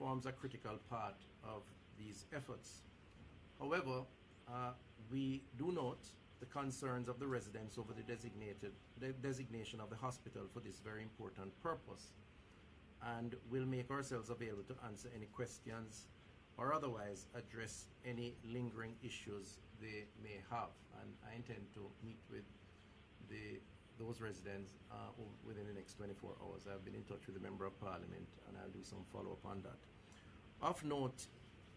forms a critical part of these efforts. However, we do note the concerns of the residents over the designation of the hospital for this very important purpose, and we'll make ourselves available to answer any questions or otherwise address any lingering issues they may have. And I intend to meet with those residents within the next 24 hours. I've been in touch with the Member of Parliament, and I'll do some follow-up on that. Of note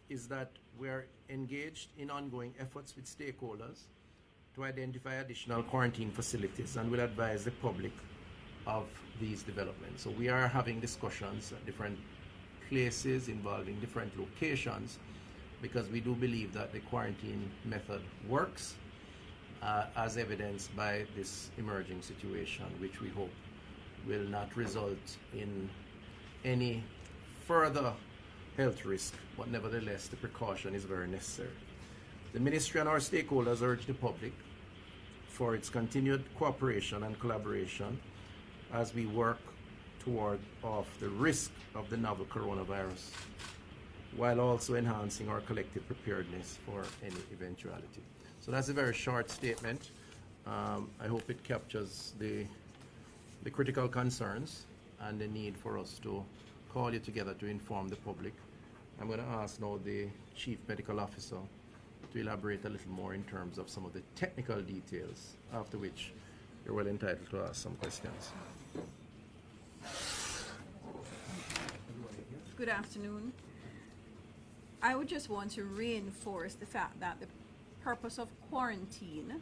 is that we're engaged in ongoing efforts with stakeholders to identify additional quarantine facilities, and will advise the public of these developments. So we are having discussions at different places involving different locations, because we do believe that the quarantine method works, as evidenced by this emerging situation, which we hope will not result in any further health risk, but nevertheless the precaution is very necessary. The Ministry and our stakeholders urge the public for its continued cooperation and collaboration as we work toward off the risk of the novel coronavirus, while also enhancing our collective preparedness for any eventuality. So that's a very short statement. I hope it captures the critical concerns and the need for us to call you together to inform the public. I'm going to ask now the Chief Medical Officer to elaborate a little more in terms of some of the technical details, after which you're well entitled to ask some questions. Good afternoon. I would just want to reinforce the fact that the purpose of quarantine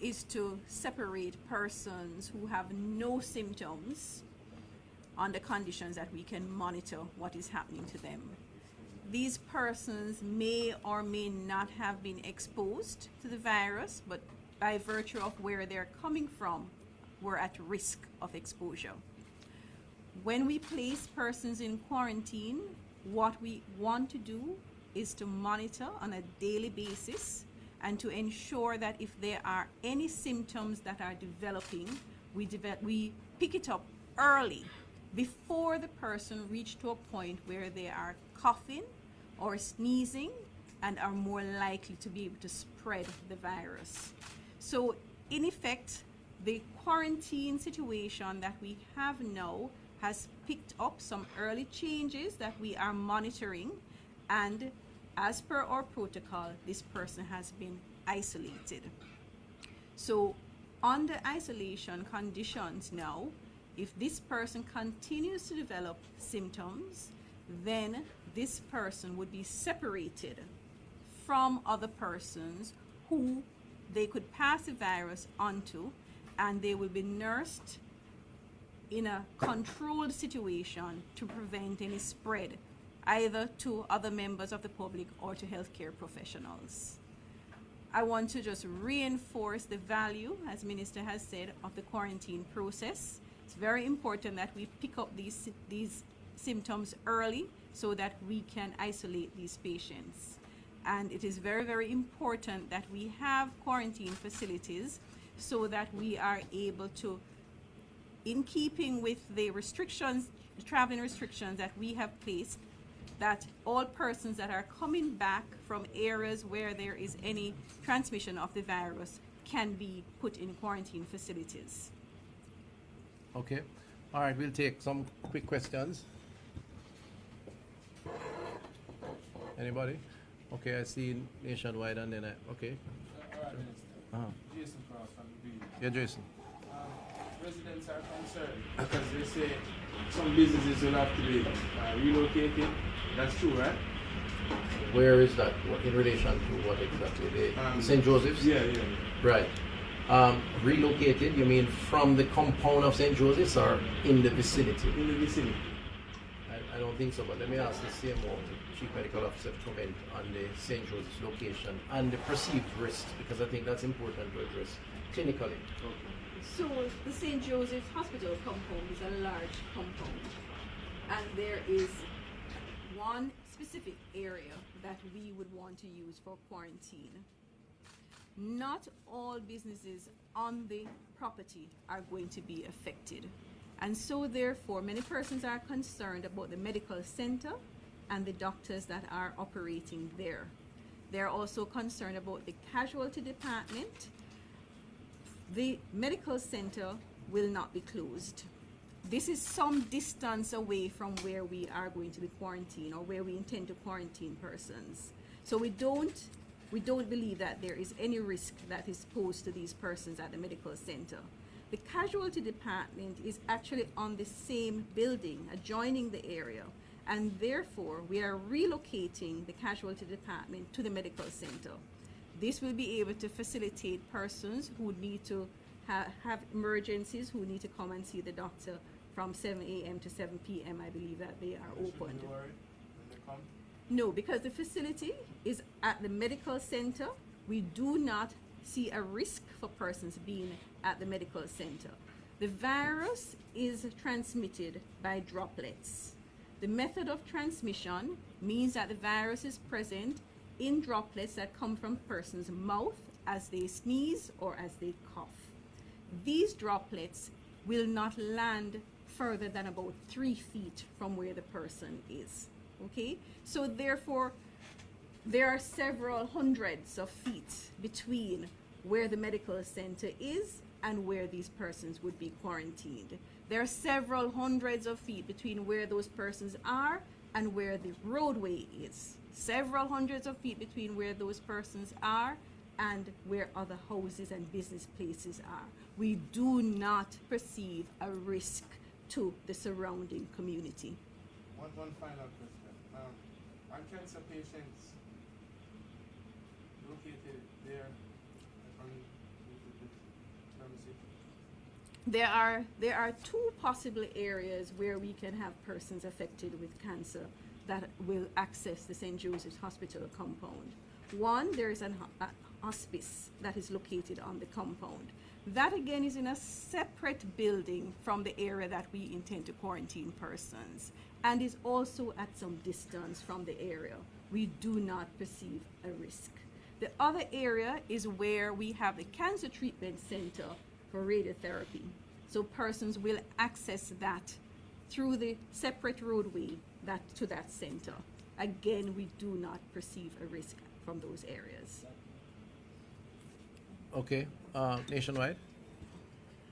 is to separate persons who have no symptoms under conditions that we can monitor what is happening to them. These persons may or may not have been exposed to the virus, but by virtue of where they're coming from, we're at risk of exposure. When we place persons in quarantine, what we want to do is to monitor on a daily basis and to ensure that if there are any symptoms that are developing, we pick it up early before the person reach to a point where they are coughing or sneezing and are more likely to be able to spread the virus. So in effect, the quarantine situation that we have now has picked up some early changes that we are monitoring, and as per our protocol, this person has been isolated. So under isolation conditions now, if this person continues to develop symptoms, then this person would be separated from other persons who they could pass the virus onto, and they will be nursed in a controlled situation to prevent any spread, either to other members of the public or to healthcare professionals. I want to just reinforce the value, as Minister has said, of the quarantine process. It's very important that we pick up these symptoms early so that we can isolate these patients. And it is very, very important that we have quarantine facilities so that we are able to, in keeping with the restrictions, the traveling restrictions that we have placed, that all persons that are coming back from areas where there is any transmission of the virus can be put in quarantine facilities. Okay. All right, we'll take some quick questions. Anybody? Okay, I see Nationwide, and then okay. Jason Cross from the BU. Yeah, Jason. Residents are concerned because they say some businesses will have to be relocated. That's true, right? Where is that? What, in relation to what exactly? St. Joseph's? Yeah. Right. Relocated, you mean from the compound of St. Joseph's or in the vicinity? In the vicinity. I don't think so, but let me ask the CMO, the Chief Medical Officer, to comment on the St. Joseph's location and the perceived risks, because I think that's important to address clinically. Okay. So the St. Joseph's Hospital compound is a large compound, and there is one specific area that we would want to use for quarantine. Not all businesses on the property are going to be affected, And so therefore, many persons are concerned about the medical center and the doctors that are operating there. They're also concerned about the casualty department. The medical center will not be closed. This is some distance away from where we are going to be quarantined, or where we intend to quarantine persons. So we don't believe that there is any risk that is posed to these persons at the medical center. The casualty department is actually on the same building, adjoining the area, and therefore we are relocating the casualty department to the medical center. This will be able to facilitate persons who need to have emergencies, who need to come and see the doctor from 7 a.m. to 7 p.m. I believe that they are opened. No, because the facility is at the medical center. We do not see a risk for persons being at the medical center. The virus is transmitted by droplets. The method of transmission means that the virus is present in droplets that come from a person's mouth as they sneeze or as they cough. These droplets will not land further than about 3 feet from where the person is. Okay? So therefore, there are several hundreds of feet between where the medical center is and where these persons would be quarantined. There are several hundreds of feet between where those persons are and where the roadway is. Several hundreds of feet between where those persons are and where other houses and business places are. We do not perceive a risk to the surrounding community. One final question. Are cancer patients located there on the premises? There are 2 possible areas where we can have persons affected with cancer that will access the St. Joseph's Hospital compound. One, there is a hospice that is located on the compound. That again is in a separate building from the area that we intend to quarantine persons, and is also at some distance from the area. We do not perceive a risk. The other area is where we have the Cancer Treatment Center for radiotherapy. So persons will access that through the separate roadway to that center. Again, we do not perceive a risk from those areas. Okay, nationwide?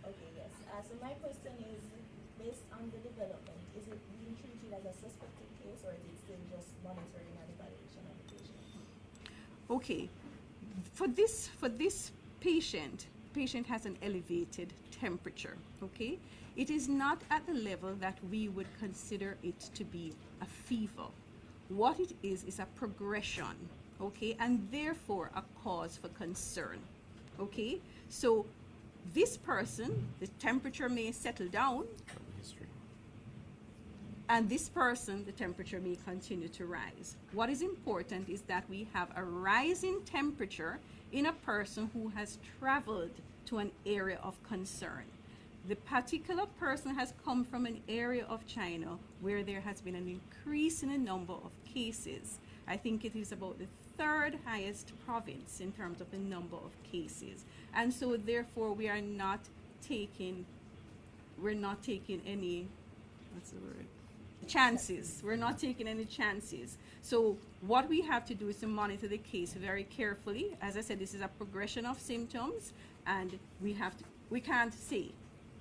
Okay, yes. So my question is, based on the development, is it being treated as a suspected case, or is it still just monitoring and evaluation of the patient? Okay, for this patient has an elevated temperature. Okay, it is not at the level that we would consider it to be a fever. What it is a progression. Okay, and therefore a cause for concern. Okay, so this person, the temperature may settle down, and this person, the temperature may continue to rise. What is important is that we have a rising temperature in a person who has traveled to an area of concern. The particular person has come from an area of China where there has been an increase in the number of cases. I think it is about the 3rd highest province in terms of the number of cases. And so therefore we are not taking any, what's the word? Chances. We're not taking any chances. So what we have to do is to monitor the case very carefully. As I said, this is a progression of symptoms, and we can't say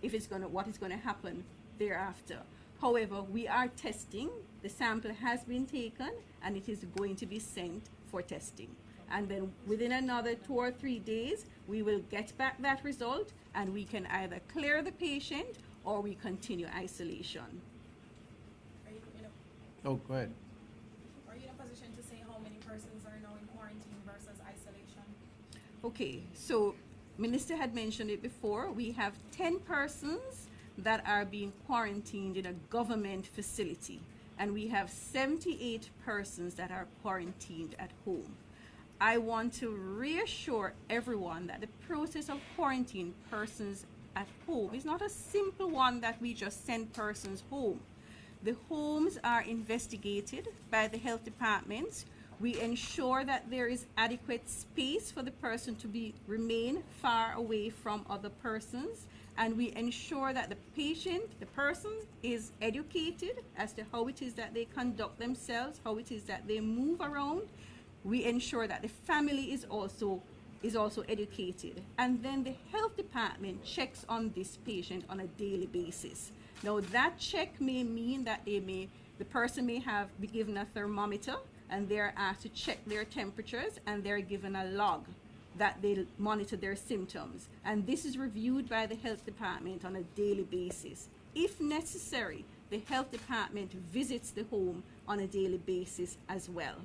what is going to happen thereafter. However, we are testing. The sample has been taken, and it is going to be sent for testing. And then within another 2 or 3 days, we will get back that result, and we can either clear the patient or we continue isolation. Oh, go ahead. Are you in a position to say how many persons are now in quarantine versus isolation? Okay, so Minister had mentioned it before. We have 10 persons that are being quarantined in a government facility, and we have 78 persons that are quarantined at home. I want to reassure everyone that the process of quarantining persons at home is not a simple one that we just send persons home. The homes are investigated by the health departments. We ensure that there is adequate space for the person to remain far away from other persons, and we ensure that the patient, the person, is educated as to how it is that they conduct themselves, how it is that they move around. We ensure that the family is also educated, and then the health department checks on this patient on a daily basis. Now that check may mean that the person may be given a thermometer, and they're asked to check their temperatures, and they're given a log that they monitor their symptoms, and this is reviewed by the health department on a daily basis. If necessary, the health department visits the home on a daily basis as well.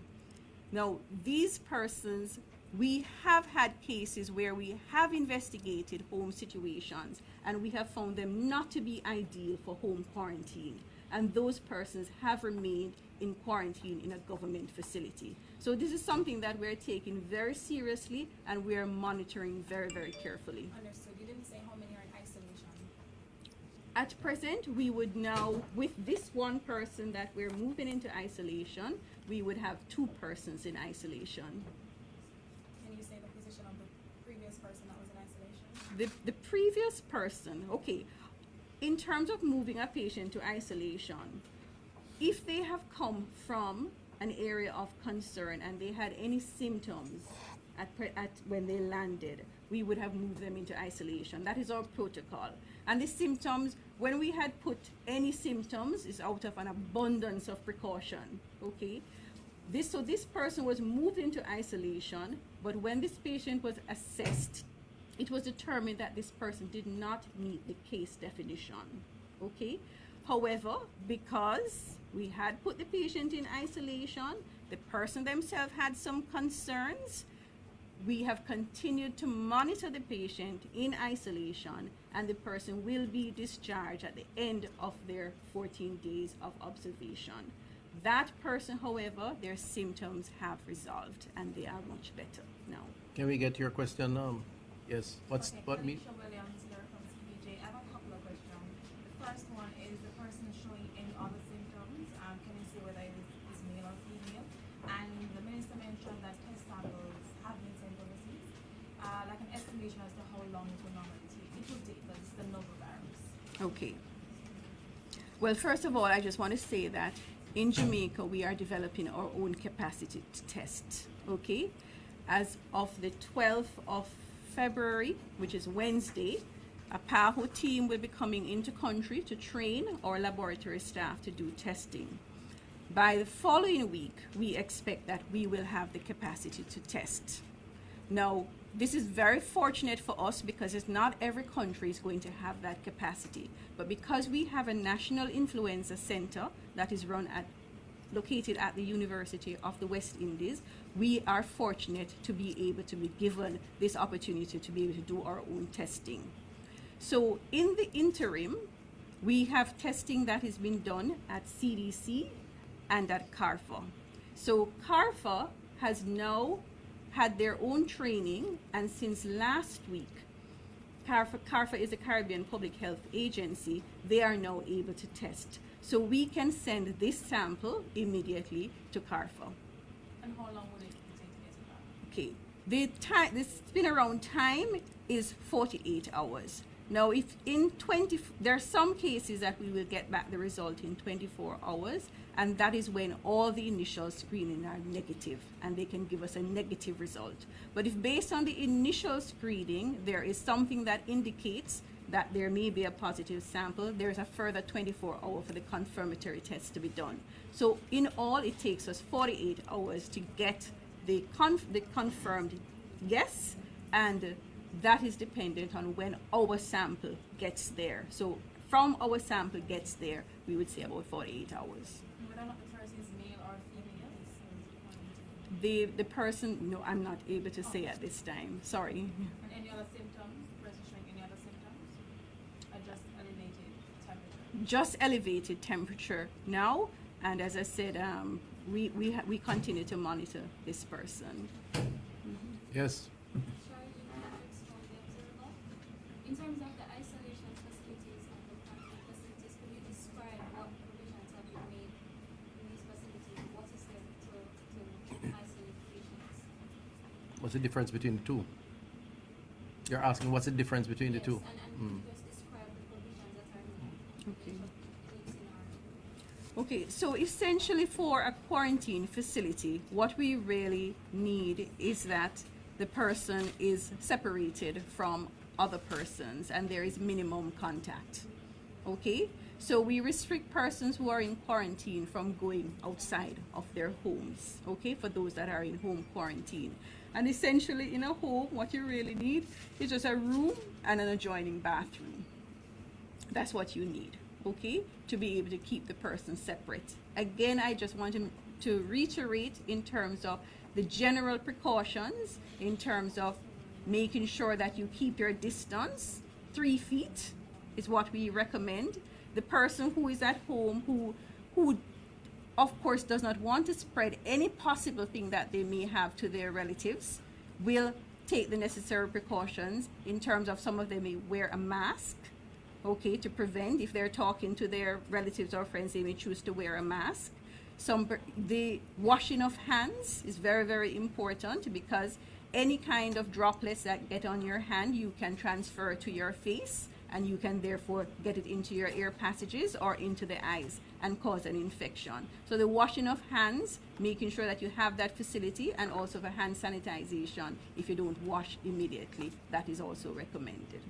Now, these persons, we have had cases where we have investigated home situations and we have found them not to be ideal for home quarantine, and those persons have remained in quarantine in a government facility. So this is something that we're taking very seriously and we're monitoring very, very carefully. Understood. You didn't say how many are in isolation. At present, we would now, with this one person that we're moving into isolation, we would have 2 persons in isolation. Can you say the position of the previous person that was in isolation? The previous person, okay, in terms of moving a patient to isolation, if they have come from an area of concern and they had any symptoms at when they landed, we would have moved them into isolation. That is our protocol. And the symptoms, when we had put any symptoms, is out of an abundance of precaution. Okay, this person was moved into isolation, but when this patient was assessed, it was determined that this person did not meet the case definition. Okay, however, because we had put the patient in isolation, the person themselves had some concerns, we have continued to monitor the patient in isolation, and the person will be discharged at the end of their 14 days of observation. That person, however, their symptoms have resolved and they are much better now. Can we get your question? Yes. What me? Felicia Williams here from CBJ. I have a couple of questions. The first one is the person showing any other symptoms. Can you say whether it is male or female? And the minister mentioned that test samples have been sent overseas. Like an estimation as to how long it will normally take. It will take because it's the novel virus. Okay. Well, first of all, I just want to say that in Jamaica, we are developing our own capacity to test. Okay? As of the 12th of February, which is Wednesday, a PAHO team will be coming into country to train our laboratory staff to do testing. By the following week, we expect that we will have the capacity to test. Now, this is very fortunate for us because it's not every country is going to have that capacity. But because we have a national influenza center that is located at the University of the West Indies, we are fortunate to be able to be given this opportunity to be able to do our own testing. So in the interim, we have testing that has been done at CDC and at CARFA. So CARFA has now had their own training, and since last week, CARFA is the Caribbean Public Health Agency, they are now able to test. So we can send this sample immediately to CARFA. And how long will it take to get it back? Okay, the spin around time is 48 hours. Now, if there are some cases that we will get back the result in 24 hours, and that is when all the initial screening are negative, and they can give us a negative result. But if based on the initial screening, there is something that indicates that there may be a positive sample, there's a further 24 hours for the confirmatory test to be done. So in all, it takes us 48 hours to get the confirmed yes, and that is dependent on when our sample gets there. So from our sample gets there, we would say about 48 hours. Whether or not the person is male or female? The person, no, I'm not able to say at this time. Sorry. And any other symptoms? Person showing any other symptoms? Or just elevated temperature? Just elevated temperature now, and as I said, we continue to monitor this person. Yes. In terms of the isolation facilities and the quarantine facilities, could you describe what provisions have been made in these facilities? What is there to isolate patients? What's the difference between the two? You're asking what's the difference between the two? And could you just describe Okay, so essentially for a quarantine facility, what we really need is that the person is separated from other persons and there is minimum contact. Okay, so we restrict persons who are in quarantine from going outside of their homes, okay, for those that are in home quarantine. And essentially in a home, what you really need is just a room and an adjoining bathroom. That's what you need, okay, to be able to keep the person separate. Again, I just want to reiterate in terms of the general precautions, in terms of making sure that you keep your distance. 3 feet is what we recommend. The person who is at home who of course does not want to spread any possible thing that they may have to their relatives will take the necessary precautions. In terms of, some of them may wear a mask, okay, to prevent. If they're talking to their relatives or friends, they may choose to wear a mask. The washing of hands is very, very important, because any kind of droplets that get on your hand, you can transfer to your face, and you can therefore get it into your air passages or into the eyes and cause an infection. So the washing of hands, making sure that you have that facility, and also the hand sanitization, if you don't wash immediately, that is also recommended.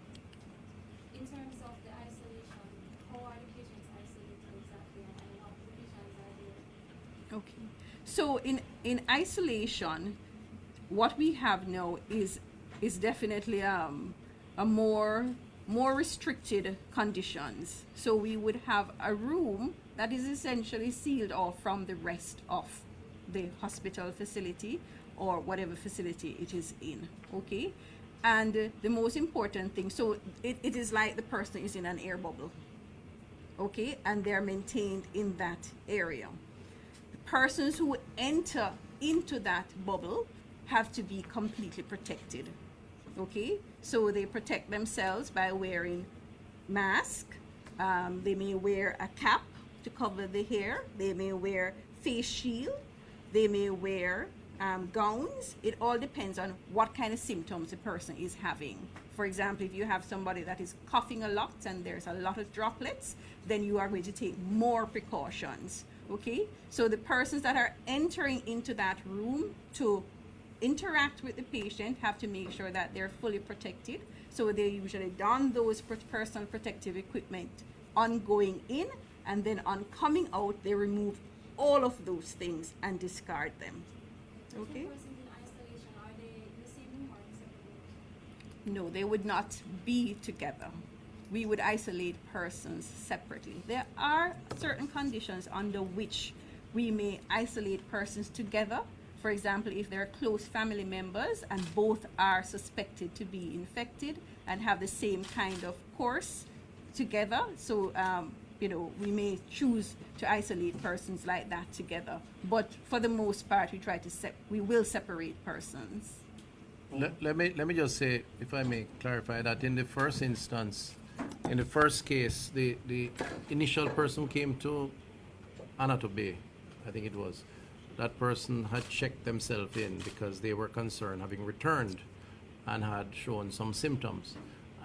In terms of the isolation, how are the patients isolated exactly, and what provisions are there? Okay, so in isolation, what we have now is definitely a more restricted conditions. So we would have a room that is essentially sealed off from the rest of the hospital facility or whatever facility it is in, okay? And the most important thing, so it is like the person is in an air bubble, okay? And they're maintained in that area. The persons who enter into that bubble have to be completely protected, okay? So they protect themselves by wearing mask. They may wear a cap to cover the hair. They may wear face shield. They may wear gowns. It all depends on what kind of symptoms the person is having. For example, if you have somebody that is coughing a lot and there's a lot of droplets, then you are going to take more precautions, okay? So the persons that are entering into that room to interact with the patient have to make sure that they're fully protected. So they usually don those personal protective equipment on going in, and then on coming out, they remove all of those things and discard them. Okay? If a person in isolation, are they in the same room or in separate rooms? No, they would not be together. We would isolate persons separately. There are certain conditions under which we may isolate persons together. For example, if they're close family members and both are suspected to be infected and have the same kind of course together, so we may choose to isolate persons like that together. But for the most part, we will separate persons. Let me just say, if I may clarify, that in the first instance, in the first case, the initial person who came to Anato Bay, I think it was, that person had checked themselves in because they were concerned, having returned and had shown some symptoms.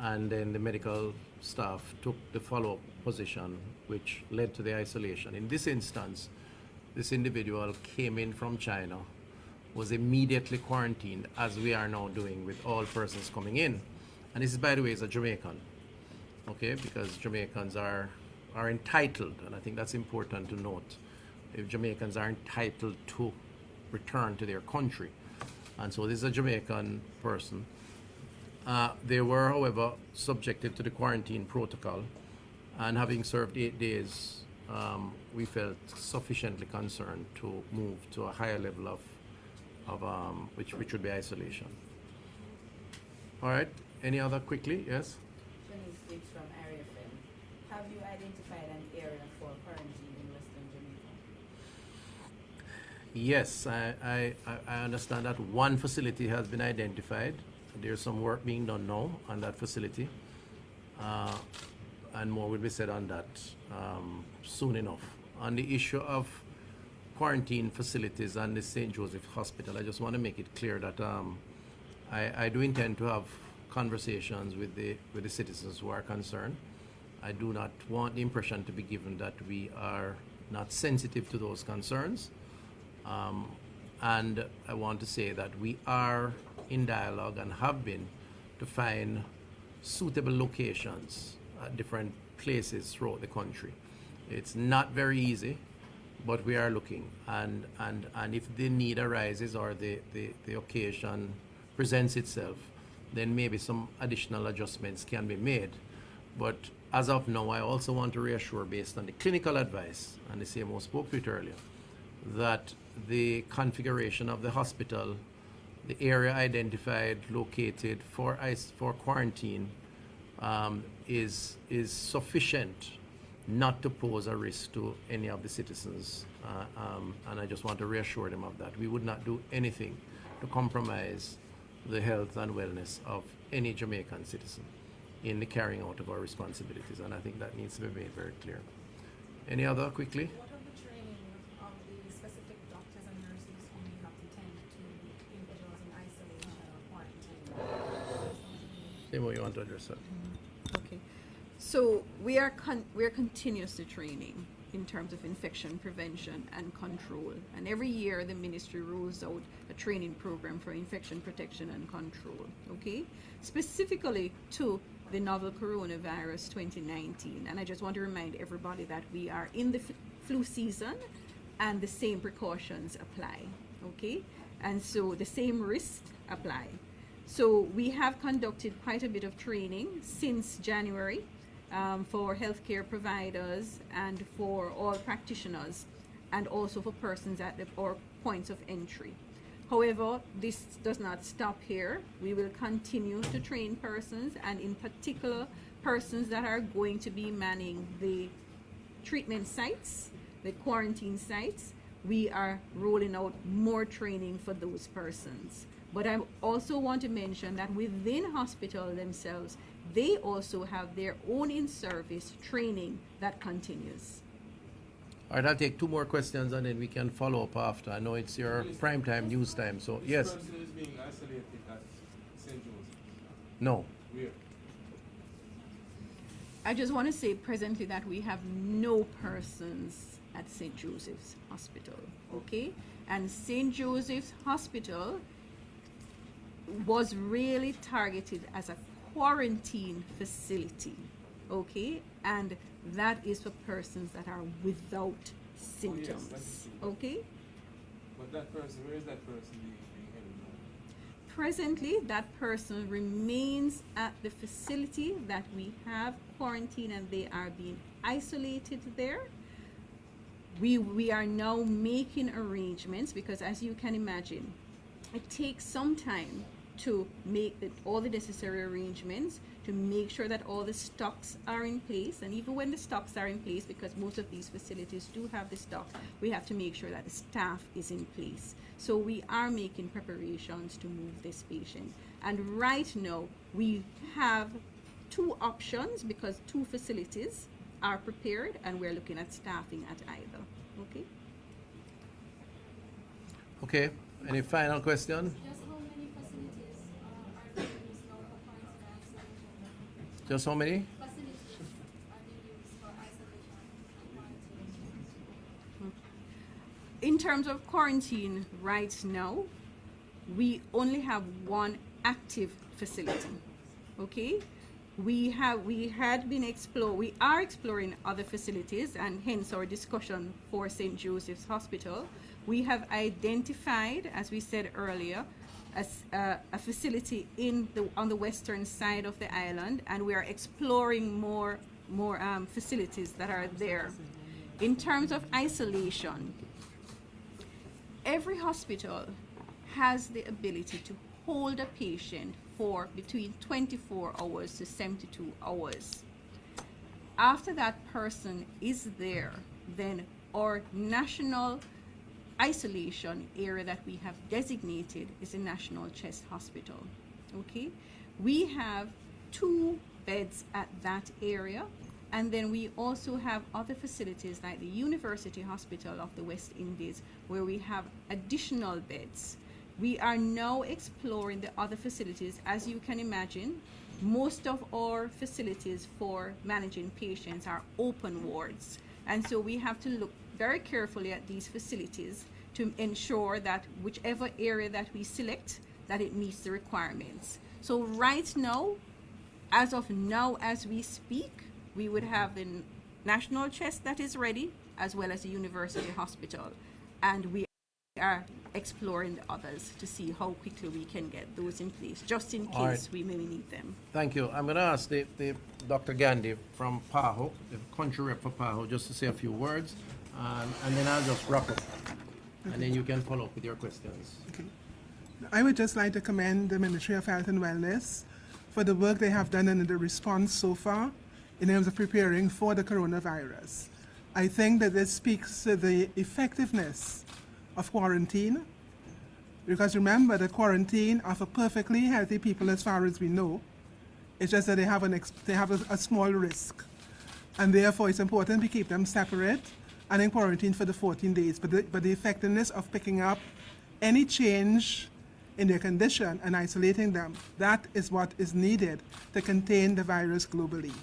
And then the medical staff took the follow-up position, which led to the isolation. In this instance, this individual came in from China, was immediately quarantined, as we are now doing with all persons coming in. And this, by the way, is a Jamaican, okay? Because Jamaicans are entitled, and I think that's important to note. If Jamaicans are entitled to return to their country. And so this is a Jamaican person. They were, however, subjected to the quarantine protocol, and having served 8 days, we felt sufficiently concerned to move to a higher level of which would be isolation. All right, any other quickly? Yes? Shanice Gibbs from Area FM. Have you identified an area for quarantine in Western Jamaica? Yes, I understand that one facility has been identified. There's some work being done now on that facility, and more will be said on that soon enough. On the issue of quarantine facilities and the St. Joseph Hospital, I just want to make it clear that I do intend to have conversations with the citizens who are concerned. I do not want the impression to be given that we are not sensitive to those concerns. And I want to say that we are in dialogue and have been to find suitable locations at different places throughout the country. It's not very easy, but we are looking. And if the need arises or the occasion presents itself, then maybe some additional adjustments can be made. But as of now, I also want to reassure, based on the clinical advice, and the CMO spoke to it earlier, that the configuration of the hospital, the area identified, located for quarantine, is sufficient not to pose a risk to any of the citizens. And I just want to reassure them of that. We would not do anything to compromise the health and wellness of any Jamaican citizen in the carrying out of our responsibilities. And I think that needs to be made very clear. Any other quickly? What of the training of the specific doctors and nurses who may have to tend to individuals in isolation or quarantine? Same way you want to address that? Okay. So we are continuously training in terms of infection prevention and control. And every year the ministry rolls out a training program for infection protection and control, okay? Specifically to the novel coronavirus 2019. And I just want to remind everybody that we are in the flu season and the same precautions apply, okay? And so the same risks apply. So we have conducted quite a bit of training since January for healthcare providers and for all practitioners, and also for persons at or points of entry. However, this does not stop here. We will continue to train persons, and in particular persons that are going to be manning the treatment sites, the quarantine sites. We are rolling out more training for those persons. But I also want to mention that within hospital themselves, they also have their own in-service training that continues. All right, I'll take two more questions and then we can follow up after. I know it's your prime time, news time, so This yes. person is being isolated at St. Joseph. No. Where? I just want to say presently that we have no persons at St. Joseph's Hospital, okay? And St. Joseph's Hospital was really targeted as a quarantine facility, okay? And that is for persons that are without symptoms, that's true. okay? But that person, where is that person being held now? Presently, that person remains at the facility that we have quarantined, and they are being isolated there. We are now making arrangements, because as you can imagine, it takes some time to make all the necessary arrangements to make sure that all the stocks are in place. And even when the stocks are in place, because most of these facilities do have the stock, we have to make sure that the staff is in place. So we are making preparations to move this patient. And right now we have two options, because two facilities are prepared, and we're looking at staffing at either. Okay. Okay, any final question? Just how many facilities are being used now for quarantine and isolation? Just how many? Facilities are being used for isolation and quarantine. In terms of quarantine right now, we only have one active facility, okay? We are exploring other facilities, and hence our discussion for St. Joseph's Hospital. We have identified, as we said earlier, a facility on the western side of the island, and we are exploring more facilities that are there. In terms of isolation, every hospital has the ability to hold a patient for between 24 hours to 72 hours. After that person is there, then our national isolation area that we have designated is the National Chest Hospital. Okay, we have 2 beds at that area, and then we also have other facilities like the University Hospital of the West Indies, where we have additional beds. We are now exploring the other facilities. As you can imagine, most of our facilities for managing patients are open wards, and so we have to look very carefully at these facilities to ensure that whichever area that we select, that it meets the requirements. So right now, as of now, as we speak, we would have the national chest that is ready, as well as the university hospital. And we are exploring the others to see how quickly we can get those in place, just in All case right. we may need them. Thank you. I'm going to ask the Dr. Gandhi from PAHO, the country rep for PAHO, just to say a few words, and then I'll just wrap up. And then you can follow up with your questions. I would just like to commend the Ministry of Health and Wellness for the work they have done and the response so far in terms of preparing for the coronavirus. I think that this speaks to the effectiveness of quarantine, because remember that quarantine are for perfectly healthy people as far as we know. It's just that they have a small risk, and therefore it's important to keep them separate and in quarantine for the 14 days. But the effectiveness of picking up any change in their condition and isolating them, that is what is needed to contain the virus globally.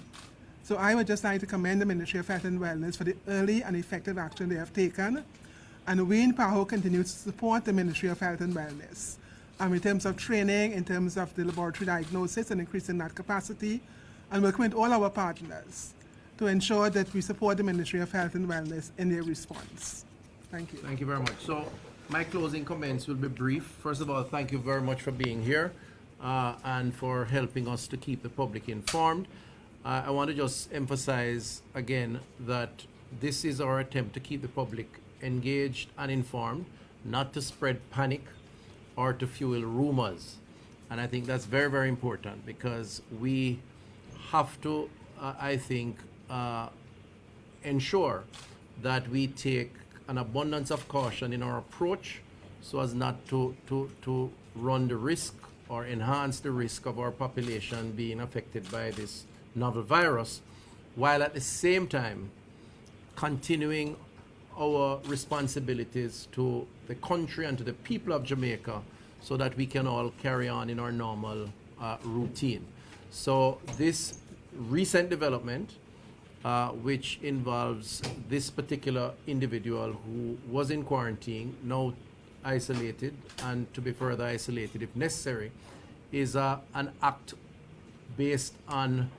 So I would just like to commend the Ministry of Health and Wellness for the early and effective action they have taken. And we in PAHO continue to support the Ministry of Health and Wellness in terms of training, in terms of the laboratory diagnosis and increasing that capacity, and working with all our partners to ensure that we support the Ministry of Health and Wellness in their response. Thank you. Thank you very much. So my closing comments will be brief. First of all, thank you very much for being here and for helping us to keep the public informed. I want to just emphasize again that this is our attempt to keep the public engaged and informed, not to spread panic or to fuel rumors. And I think that's very, very important, because we have to, I think, ensure that we take an abundance of caution in our approach so as not to run the risk or enhance the risk of our population being affected by this novel virus, while at the same time continuing our responsibilities to the country and to the people of Jamaica so that we can all carry on in our normal routine. So this recent development, which involves this particular individual who was in quarantine, now isolated, and to be further isolated if necessary, is an act based on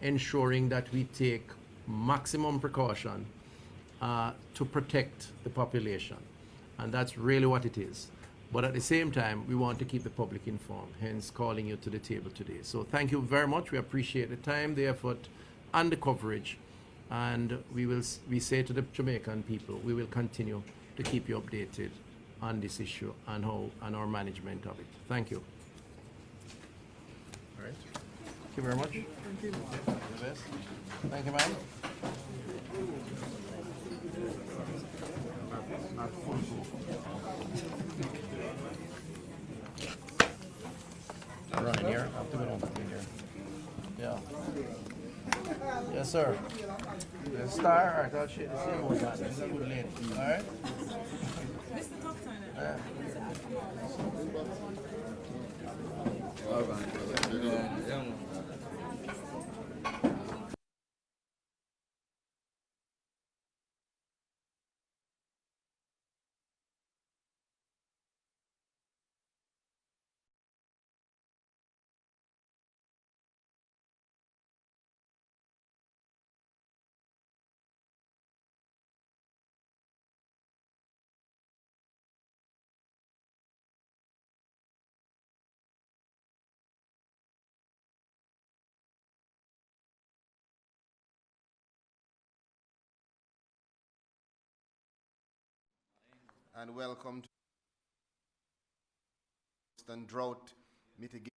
ensuring that we take maximum precaution to protect the population. And that's really what it is. But at the same time, we want to keep the public informed, hence calling you to the table today. So thank you very much. We appreciate the time, the effort, and the coverage. And we say to the Jamaican people, we will continue to keep you updated on this issue and our management of it. Thank you. All right. Thank you very much. Thank you. All the best. Thank you, ma'am. Run in here. I have to go down in here. Yeah. Yes, sir. The star. All right, I'll shake the same one. This is a good lady. All right. Mr. Tufton. And welcome to drought mitigation.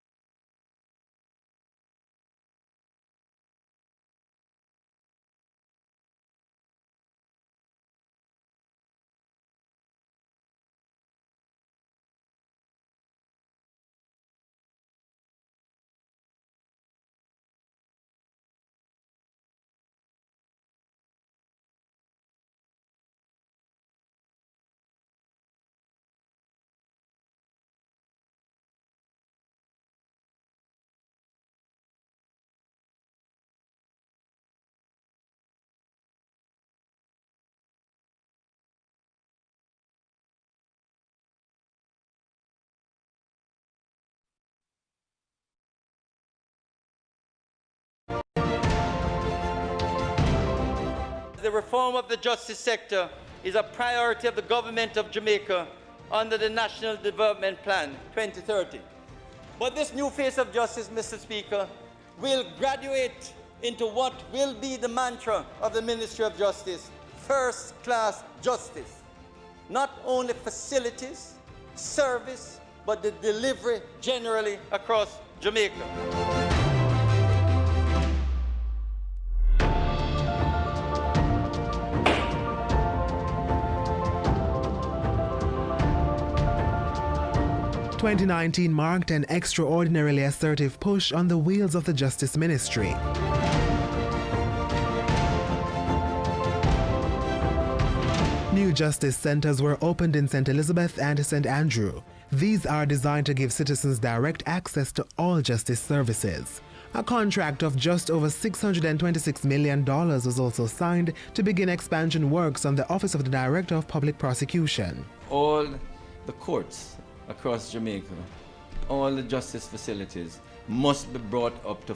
The reform of the justice sector is a priority of the government of Jamaica under the National Development Plan 2030. But this new face of justice, Mr. Speaker, will graduate into what will be the mantra of the Ministry of Justice: first-class justice. Not only facilities, service, but the delivery generally across Jamaica. 2019 marked an extraordinarily assertive push on the wheels of the Justice Ministry. New justice centers were opened in St. Elizabeth and St. Andrew. These are designed to give citizens direct access to all justice services. A contract of just over $626 million was also signed to begin expansion works on the Office of the Director of Public Prosecution. All the courts across Jamaica, all the justice facilities must be brought up to